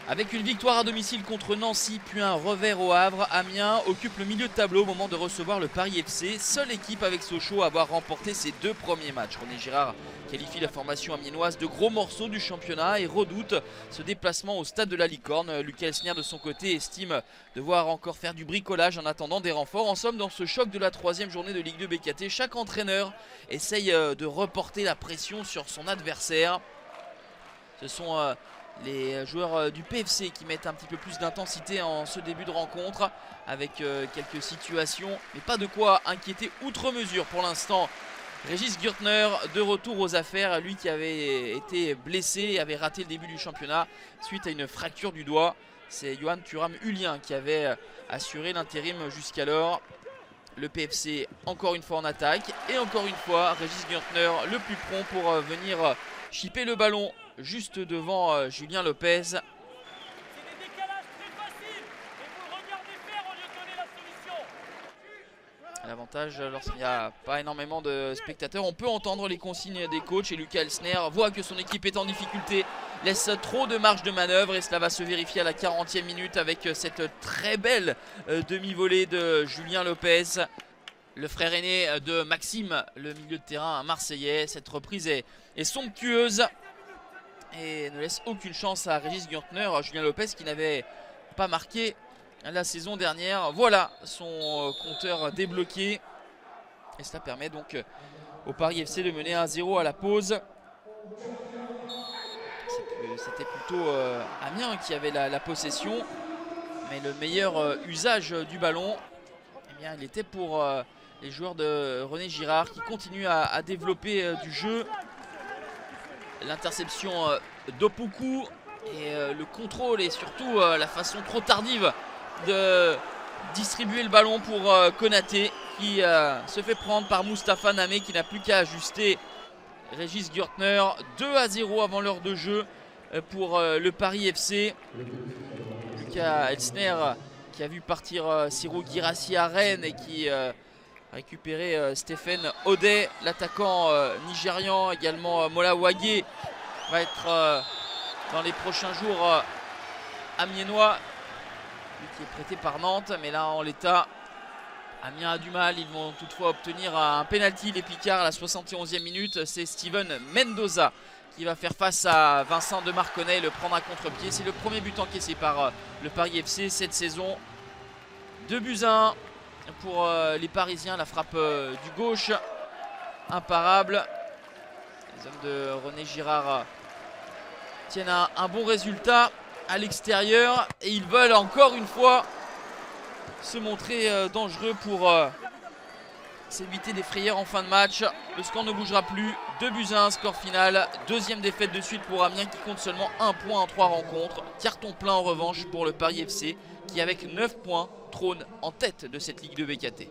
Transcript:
Avec une victoire à domicile contre Nancy puis un revers au Havre, Amiens occupe le milieu de tableau au moment de recevoir le Paris FC, seule équipe avec Sochaux à avoir remporté ses 2 premiers matchs. René Girard qualifie la formation amiénoise de gros morceaux du championnat et redoute ce déplacement au stade de la Licorne. Lucas Elsner de son côté estime devoir encore faire du bricolage en attendant des renforts. En somme, dans ce choc de la 3e journée de Ligue 2 BKT, chaque entraîneur essaye de reporter la pression sur son adversaire. Ce sont les joueurs du PFC qui mettent un petit peu plus d'intensité en ce début de rencontre avec quelques situations, mais pas de quoi inquiéter outre mesure pour l'instant. Régis Gürtner de retour aux affaires, lui qui avait été blessé et avait raté le début du championnat suite à une fracture du doigt. C'est Johan Thuram-Hulien qui avait assuré l'intérim jusqu'alors. Le PFC encore une fois en attaque et encore une fois Régis Gürtner le plus prompt pour venir chipper le ballon juste devant Julien Lopez. L'avantage lorsqu'il n'y a pas énormément de spectateurs, on peut entendre les consignes des coachs et Lucas Elsner voit que son équipe est en difficulté, laisse trop de marge de manœuvre et cela va se vérifier à la 40e minute avec cette très belle demi-volée de Julien Lopez, le frère aîné de Maxime, le milieu de terrain marseillais. Cette reprise est somptueuse et ne laisse aucune chance à Régis Gürtner. Julien Lopez qui n'avait pas marqué la saison dernière. Voilà son compteur débloqué. Et cela permet donc au Paris FC de mener 1-0 à la pause. C'était plutôt Amiens qui avait la possession. Mais le meilleur usage du ballon, eh bien, il était pour les joueurs de René Girard qui continuent à développer du jeu. L'interception d'Opuku et le contrôle et surtout la façon trop tardive de distribuer le ballon pour Konaté qui se fait prendre par Moustapha Namé qui n'a plus qu'à ajuster Régis Gürtner. 2-0 avant l'heure de jeu pour le Paris FC. Lucas Elsner qui a vu partir Sirou Guirassy à Rennes et qui a récupéré Stephen Odey, l'attaquant nigérian. Également Mola Wagé va être dans les prochains jours amiénois, lui qui est prêté par Nantes, mais là en l'état Amiens a du mal. Ils vont toutefois obtenir un penalty, les Picards, à la 71e minute. C'est Steven Mendoza qui va faire face à Vincent de Marconnet et le prendre à contre-pied. C'est le premier but encaissé par le Paris FC cette saison. 2-1 pour les Parisiens. La frappe du gauche imparable. Les hommes de René Girard tiennent un bon résultat à l'extérieur et ils veulent encore une fois se montrer dangereux pour s'éviter des frayeurs en fin de match. Le score ne bougera plus. 2-1, score final. Deuxième défaite de suite pour Amiens qui compte seulement 1 point en 3 rencontres. Carton plein en revanche pour le Paris FC qui avec 9 points trône en tête de cette Ligue 2 BKT.